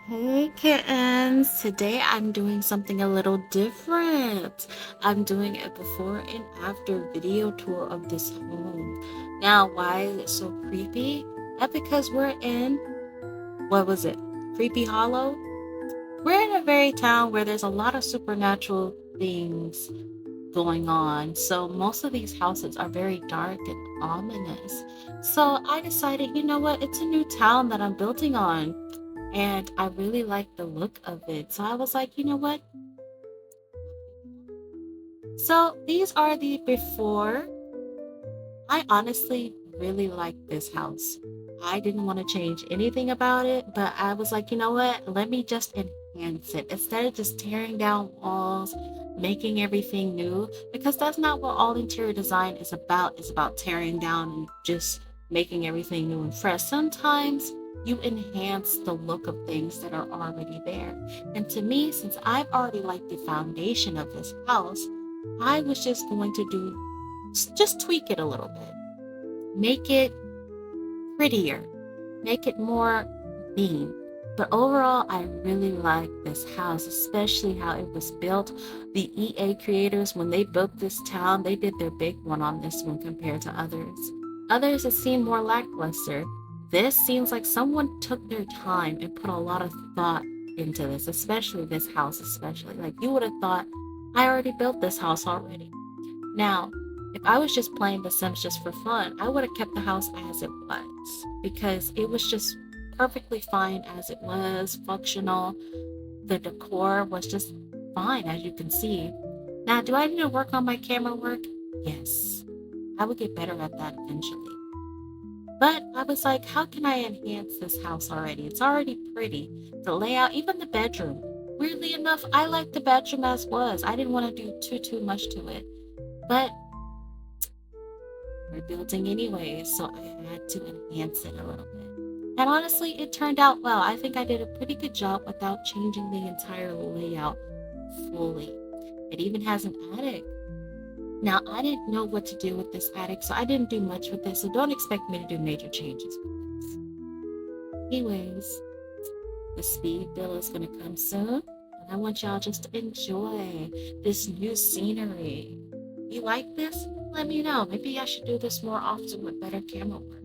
Hey kittens! Today I'm doing something a little different. I'm doing a before and after video tour of this home. Now, why is it so creepy? That's because we're in, what was it? Creepy Hollow? We're in a very town where there's a lot of supernatural things going on. So most of these houses are very dark and ominous. So I decided, you know what? It's a new town that I'm building on and I really like the look of it. So I was like, you know what? So these are the before. I honestly really like this house. I didn't want to change anything about it, but I was like, you know what? Let me just enhance it instead of just tearing down walls, making everything new, because that's not what all interior design is about. It's about tearing down and just making everything new and fresh. Sometimes you enhance the look of things that are already there. And to me, since I've already liked the foundation of this house, I was just going to just tweak it a little bit, make it prettier, make it more mean. But overall, I really like this house, especially how it was built. The EA creators, when they built this town, they did their big one on this one compared to others. Others, it seemed more lackluster. This seems like someone took their time and put a lot of thought into this, especially this house, especially. Like you would have thought, I already built this house already. Now, if I was just playing The Sims just for fun, I would have kept the house as it was because it was just perfectly fine as it was, functional. The decor was just fine, as you can see. Now, do I need to work on my camera work? Yes. I will get better at that eventually. But I was like, how can I enhance this house already? It's already pretty. The layout, even the bedroom. Weirdly enough, I like the bedroom as was. I didn't want to do too much to it. But we're building anyways, so I had to enhance it a little bit. And honestly, it turned out well. I think I did a pretty good job without changing the entire layout fully. It even has an attic. Now, I didn't know what to do with this attic, so I didn't do much with this, so don't expect me to do major changes with this. Anyways, the speed bill is going to come soon, and I want y'all just to enjoy this new scenery. You like this? Let me know. Maybe I should do this more often with better camera work.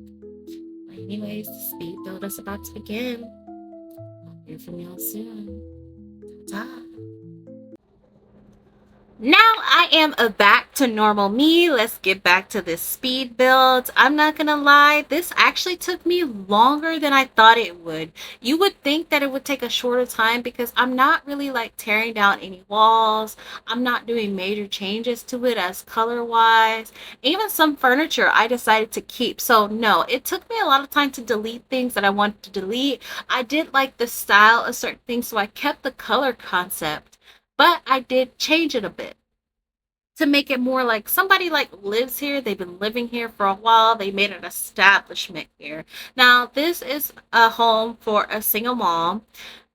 But anyways, the speed build is about to begin. I'll hear from y'all soon. Ta-ta. Now I am back to normal me. Let's get back to this speed build. I'm not gonna lie, this actually took me longer than I thought it would. You would think that it would take a shorter time because I'm not really like tearing down any walls. I'm not doing major changes to it as color wise. Even some furniture I decided to keep. So no, it took me a lot of time to delete things that I wanted to delete. I did like the style of certain things, so I kept the color concept, but I did change it a bit to make it more like somebody like lives here. They've been living here for a while. They made an establishment here. Now, this is a home for a single mom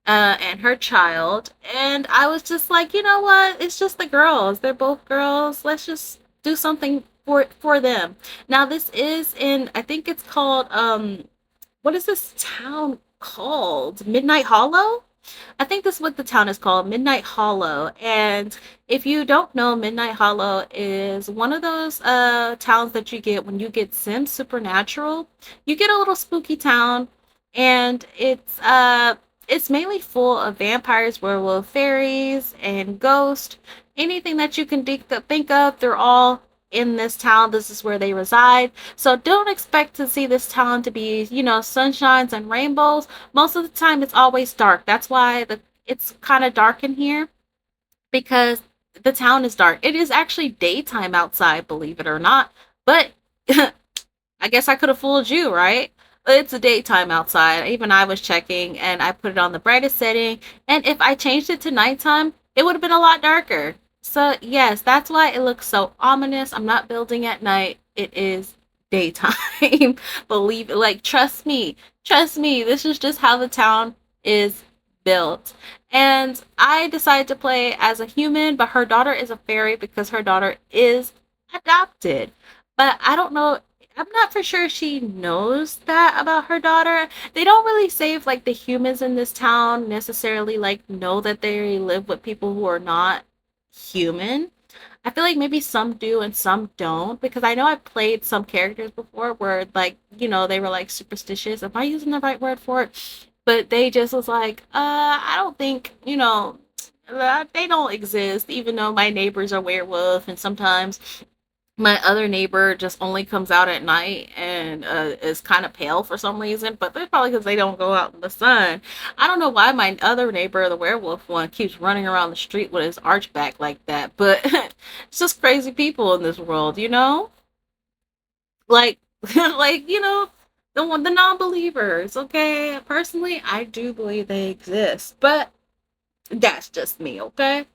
and her child. And I was just like, you know what? It's just the girls. They're both girls. Let's just do something for them. Now, this is in, I think it's called what is this town called? Midnight Hollow? I think this is what the town is called, Midnight Hollow. And if you don't know, Midnight Hollow is one of those towns that you get when you get Sims Supernatural. You get a little spooky town, and it's mainly full of vampires, werewolf, fairies, and ghosts. Anything that you can think of, they're all in this town. This is where they reside. So don't expect to see this town to be, sunshines and rainbows. Most of the time it's always dark. That's why it's kind of dark in here, because the town is dark. It is actually daytime outside, believe it or not. But I guess I could have fooled you, right? It's a daytime outside. Even I was checking and I put it on the brightest setting. And if I changed it to nighttime, it would have been a lot darker. So, yes, that's why it looks so ominous. I'm not building at night. It is daytime. Believe it. Like, trust me. Trust me. This is just how the town is built. And I decided to play as a human, but her daughter is a fairy because her daughter is adopted. But I don't know. I'm not for sure she knows that about her daughter. They don't really say if like the humans in this town necessarily like know that they live with people who are not human. I feel like maybe some do and some don't because I know I played some characters before where like, they were like superstitious. Am I using the right word for it? But they just was like, I don't think, they don't exist, even though my neighbors are werewolf and sometimes my other neighbor just only comes out at night and is kind of pale for some reason, but that's probably because they don't go out in the sun. I don't know why my other neighbor, the werewolf one, keeps running around the street with his arch back like that. But it's just crazy people in this world, you know? Like, like the non-believers. Okay, personally, I do believe they exist, but that's just me. Okay.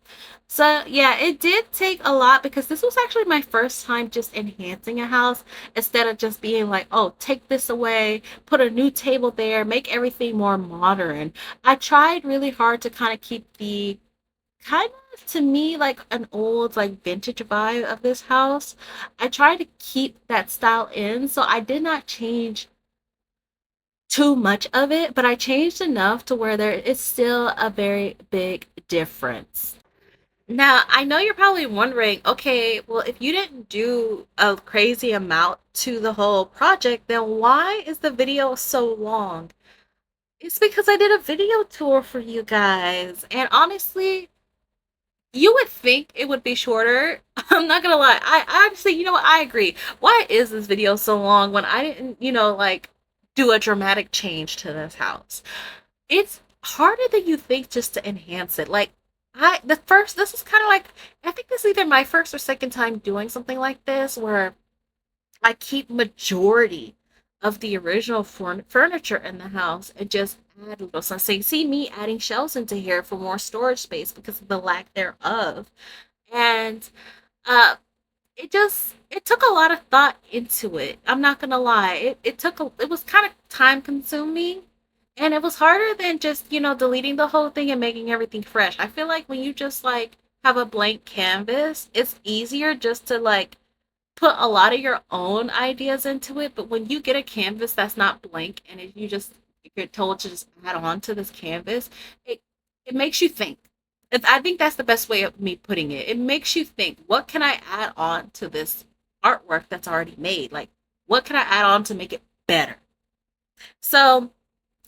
So yeah, it did take a lot because this was actually my first time just enhancing a house instead of just being like, oh, take this away, put a new table there, make everything more modern. I tried really hard to kind of keep the kind of to me like an old like vintage vibe of this house. I tried to keep that style in, so I did not change too much of it, but I changed enough to where there is still a very big difference. Now, I know you're probably wondering, okay, well, if you didn't do a crazy amount to the whole project, then why is the video so long? It's because I did a video tour for you guys. And honestly, you would think it would be shorter. I'm not gonna lie. I honestly, you know what? I agree. Why is this video so long when I didn't, like do a dramatic change to this house? It's harder than you think just to enhance it. Like this is kind of like I think this is either my first or second time doing something like this where I keep majority of the original furniture in the house and just add little stuff. So you see me adding shelves into here for more storage space because of the lack thereof. And uh it took a lot of thought into it. I'm not gonna lie. It was kind of time consuming and it was harder than just, deleting the whole thing and making everything fresh. I feel like when you just like have a blank canvas, it's easier just to like put a lot of your own ideas into it. But when you get a canvas that's not blank and you're told to just add on to this canvas, it it makes you think. I think that's the best way of me putting it. It makes you think, what can I add on to this artwork that's already made? Like, what can I add on to make it better? So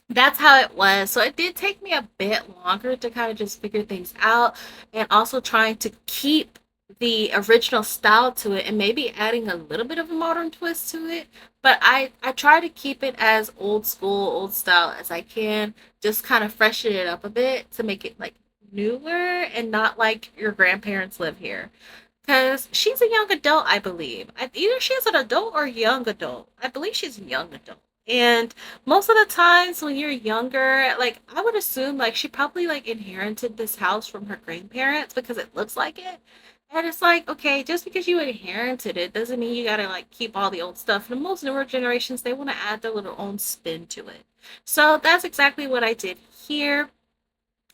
that's how it was. So it did take me a bit longer to kind of just figure things out and also trying to keep the original style to it and maybe adding a little bit of a modern twist to it. But I try to keep it as old school, old style as I can, just kind of freshen it up a bit to make it like newer and not like your grandparents live here. Because she's a young adult, I believe. Either she's an adult or young adult. I believe she's a young adult. And most of the times when you're younger, like I would assume like she probably like inherited this house from her grandparents because it looks like it. And it's like, okay, just because you inherited it doesn't mean you gotta like keep all the old stuff. And most newer generations, they want to add their little own spin to it. So that's exactly what I did here.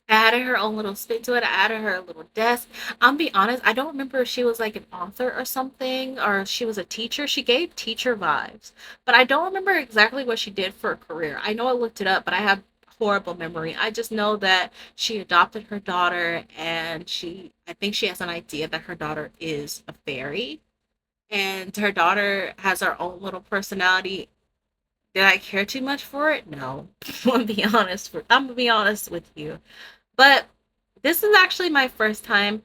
I added her own little spin to it. I added her a little desk. I'm be honest, I don't remember if she was like an author or something or if she was a teacher. She gave teacher vibes, but I don't remember exactly what she did for a career. I know I looked it up, but I have horrible memory. I just know that she adopted her daughter and I think she has an idea that her daughter is a fairy and her daughter has her own little personality. Did I care too much for it? No. I'm gonna be honest with you. But this is actually my first time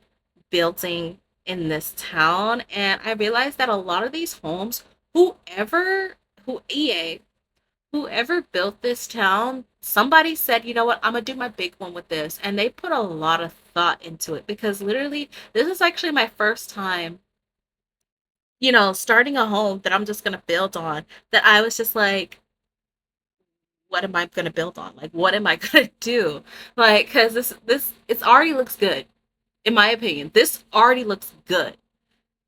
building in this town, and I realized that a lot of these homes, whoever who EA, whoever built this town, somebody said, you know what, I'm gonna do my big one with this, and they put a lot of thought into it because literally this is actually my first time, starting a home that I'm just gonna build on. That I was just like, what am I gonna build on? Like, what am I gonna do? Like, because this it already looks good in my opinion. This already looks good.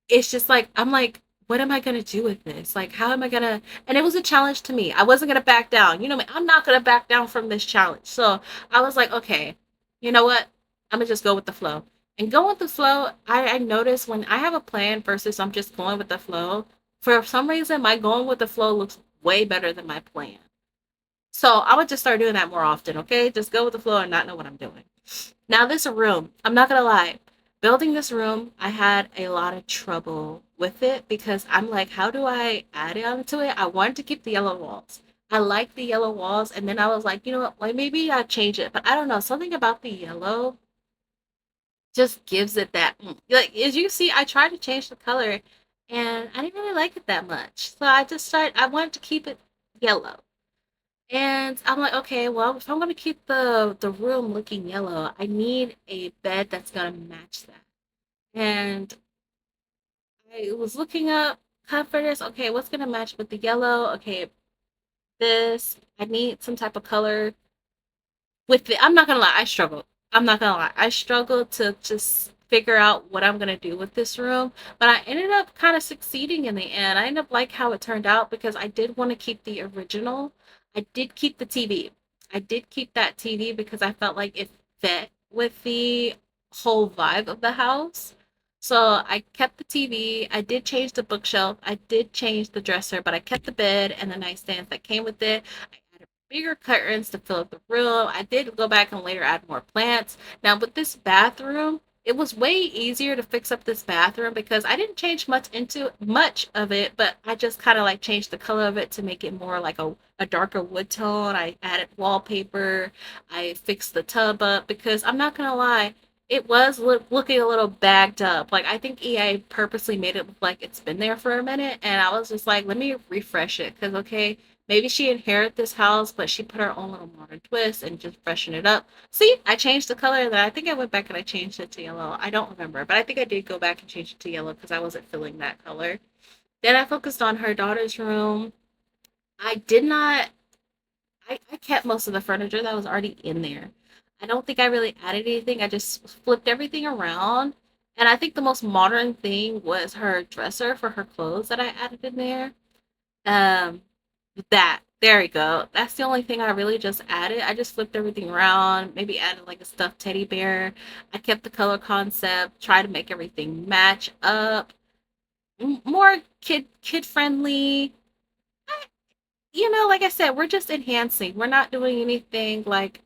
It's just like I'm like, what am I gonna do with this? Like, how am I gonna? And it was a challenge to me. I wasn't gonna back down. You know me, I'm not gonna back down from this challenge. So I was like, okay, you know what? I'm gonna just go with the flow. And going with the flow, I notice when I have a plan versus I'm just going with the flow. For some reason, my going with the flow looks way better than my plan. So I would just start doing that more often, okay? Just go with the flow and not know what I'm doing. Now, this room, I'm not gonna lie. Building this room, I had a lot of trouble with it because I'm like, how do I add on to it? I wanted to keep the yellow walls. I like the yellow walls, and then I was like, you know what? Like maybe I change it, but I don't know. Something about the yellow just gives it that like as you see, I tried to change the color, and I didn't really like it that much. So I just started. I wanted to keep it yellow. And I'm like, okay, well, if I'm gonna keep the room looking yellow, I need a bed that's gonna match that. And I was looking up comforters. Okay, what's gonna match with the yellow? Okay, this. I need some type of color with it. I'm not gonna lie, I struggled. I'm not gonna lie, I struggled to just figure out what I'm gonna do with this room, but I ended up kind of succeeding in the end. I ended up like how it turned out because I did want to keep the original. I did keep the TV. I did keep that TV because I felt like it fit with the whole vibe of the house. So I kept the TV. I did change the bookshelf. I did change the dresser, but I kept the bed and the nightstands that came with it. I added bigger curtains to fill up the room. I did go back and later add more plants. Now with this bathroom, it was way easier to fix up this bathroom because I didn't change much of it, but I just kind of like changed the color of it to make it more like a darker wood tone. I added wallpaper. I fixed the tub up because I'm not gonna lie, it was looking a little bagged up. Like I think EA purposely made it look like it's been there for a minute, and I was just like, let me refresh it because okay, maybe she inherited this house, but she put her own little modern twist and just freshen it up. See, I changed the color of that. I think I went back and I changed it to yellow. I don't remember, but I think I did go back and change it to yellow because I wasn't feeling that color. Then I focused on her daughter's room. I did not I kept most of the furniture that was already in there. I don't think I really added anything. I just flipped everything around. And I think the most modern thing was her dresser for her clothes that I added in there. Um, that. There we go. That's the only thing I really just added. I just flipped everything around, maybe added like a stuffed teddy bear. I kept the color concept, tried to make everything match up. More kid friendly. You know, like I said, we're just enhancing. We're not doing anything like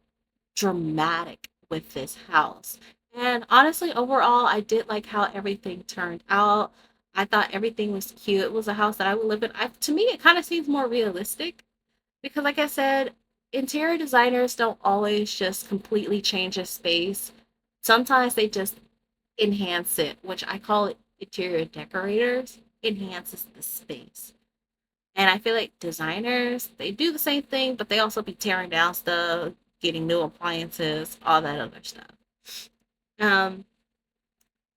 dramatic with this house. And honestly, overall, I did like how everything turned out. I thought everything was cute. It was a house that I would live in. To me, it kind of seems more realistic because, like I said, interior designers don't always just completely change a space. Sometimes they just enhance it, which I call it interior decorators, enhances the space. And I feel like designers, they do the same thing, but they also be tearing down stuff, getting new appliances, all that other stuff. Um,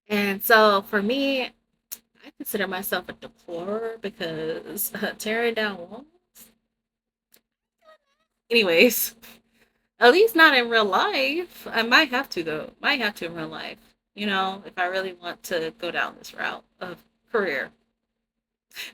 and so for me, I consider myself a decorer because tearing down walls. Anyways, at least not in real life. I might have to though. Might have to in real life. You know, if I really want to go down this route of career.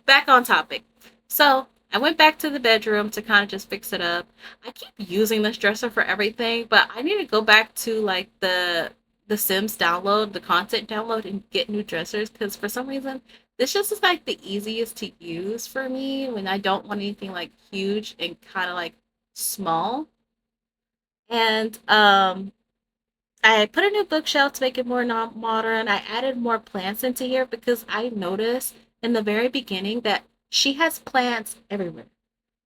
Back on topic. So I went back to the bedroom to kind of just fix it up. I keep using this dresser for everything, but I need to go back to like the Sims download, the content download, and get new dressers because for some reason this just is like the easiest to use for me when I don't want anything like huge and kind of like small. And I put a new bookshelf to make it more modern. I added more plants into here because I noticed in the very beginning that she has plants everywhere.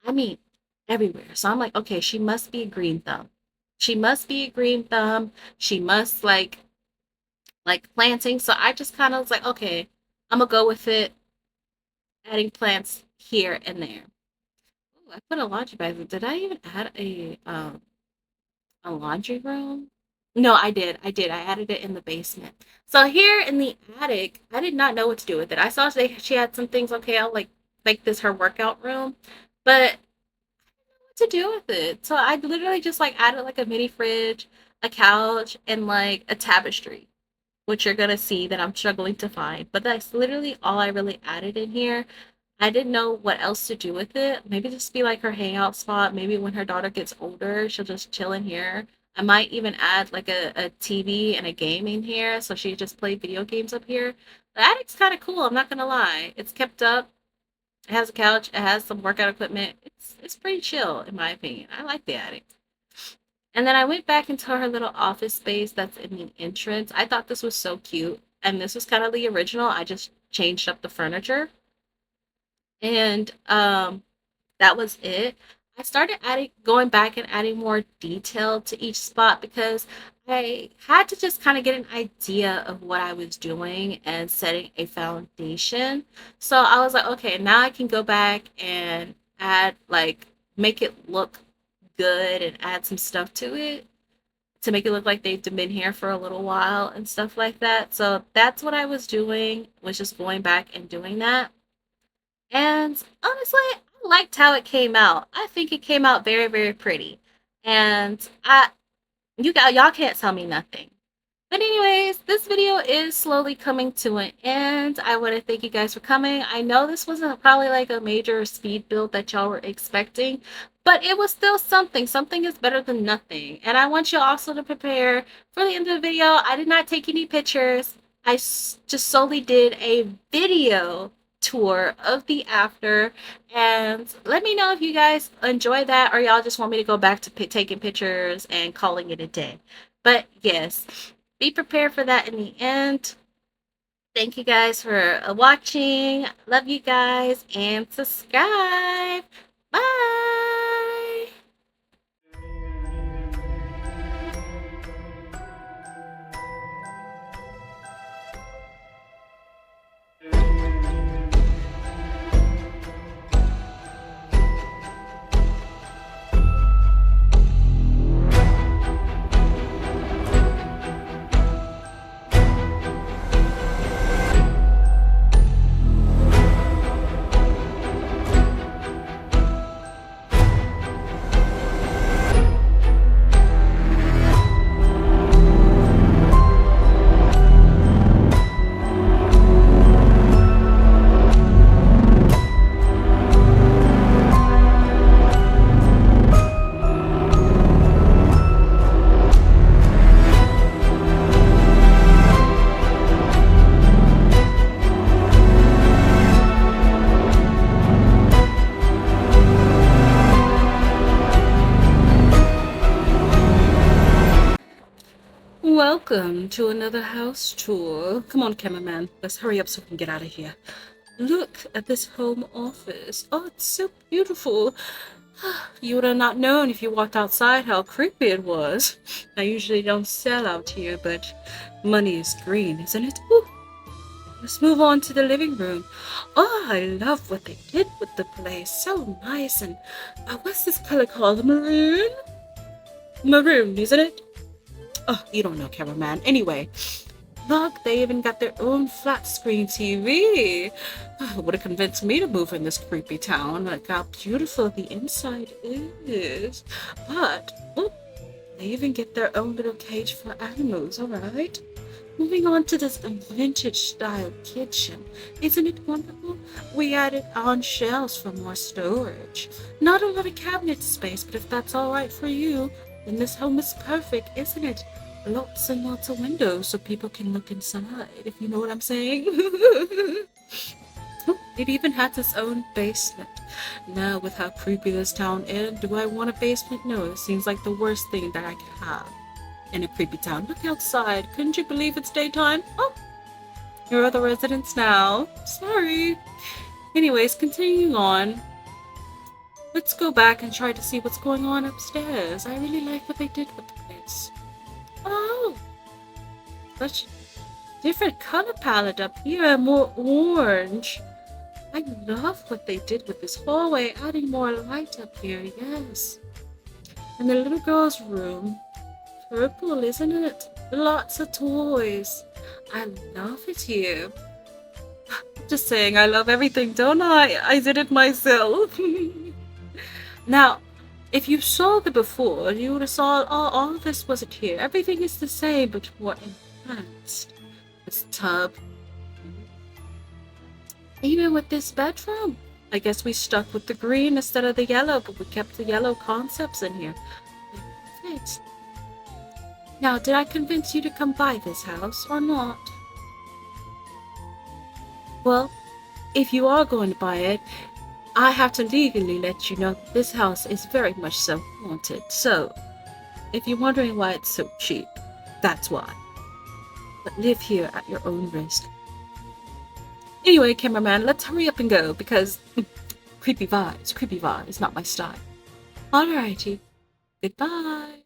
I mean, everywhere. So I'm like, okay, she must be a green thumb. She must be a green thumb. She must like planting. So I just kind of was like, okay, I'm gonna go with it, adding plants here and there. Ooh, I put a laundry bag. Did I even add a laundry room? No, I did. I did. I added it in the basement. So here in the attic, I did not know what to do with it. I saw she had some things. Okay, I'll like make this her workout room, but what to do with it? So I literally just like added like a mini fridge, a couch, and like a tapestry, which you're gonna see that I'm struggling to find. But that's literally all I really added in here. I didn't know what else to do with it. Maybe just be like her hangout spot. Maybe when her daughter gets older, she'll just chill in here. I might even add like a TV and a game in here so she just play video games up here. The attic's kind of cool, I'm not gonna lie. It's kept up. It has a couch. It has some workout equipment. It's pretty chill in my opinion. I like the attic. And then I went back into her little office space that's in the entrance. I thought this was so cute. And this was kind of the original. I just changed up the furniture. And that was it. I started adding going back and adding more detail to each spot because I had to just kind of get an idea of what I was doing and setting a foundation. So I was like, okay, now I can go back and add like make it look good and add some stuff to it to make it look like they've been here for a little while and stuff like that. So that's what I was doing, was just going back and doing that. And honestly, I liked how it came out. I think it came out very, very pretty. And y'all can't tell me nothing. But anyways, this video is slowly coming to an end. I want to thank you guys for coming. I know this wasn't probably like a major speed build that y'all were expecting, but it was still something. Something is better than nothing. And I want you also to prepare for the end of the video. I did not take any pictures. Just solely did a video tour of the after, and let me know if you guys enjoy that or y'all just want me to go back to taking pictures and calling it a day. But yes, be prepared for that in the end. Thank you guys for watching. Love you guys and subscribe. Bye. Welcome to another house tour. Come on, cameraman. Let's hurry up so we can get out of here. Look at this home office. Oh, it's so beautiful. You would have not known if you walked outside how creepy it was. I usually don't sell out here, but money is green, isn't it? Ooh. Let's move on to the living room. Oh, I love what they did with the place. So nice. And what's this color called? Maroon? Maroon, isn't it? Oh, you don't know, cameraman. Anyway, look, they even got their own flat screen TV. Oh, it would have convinced me to move in this creepy town. Look how beautiful the inside is. But, oh, they even get their own little cage for animals, alright? Moving on to this vintage style kitchen. Isn't it wonderful? We added on shelves for more storage. Not a lot of cabinet space, but if that's alright for you, then this home is perfect, isn't it? Lots and lots of windows so people can look inside, if you know what I'm saying. Oh, it even has its own basement. Now, with how creepy this town is, do I want a basement? No, it seems like the worst thing that I could have in a creepy town. Look outside. Couldn't you believe it's daytime? Oh, here are the residents now. Sorry. Anyways, continuing on. Let's go back and try to see what's going on upstairs. I really like what they did with the place. Oh, such different color palette up here, more orange. I love what they did with this hallway, adding more light up here, yes. And the little girl's room, purple, isn't it? Lots of toys. I love it here. Just saying, I love everything, don't I? I did it myself. Now, if you saw the before, you would have saw all of this wasn't here. Everything is the same, but more enhanced. This tub. Even with this bedroom. I guess we stuck with the green instead of the yellow, but we kept the yellow concepts in here. Perfect. Now, did I convince you to come buy this house or not? Well, if you are going to buy it, I have to legally let you know that this house is very much so haunted. So, if you're wondering why it's so cheap, that's why. But live here at your own risk. Anyway, cameraman, let's hurry up and go because creepy vibes, not my style. Alrighty, goodbye.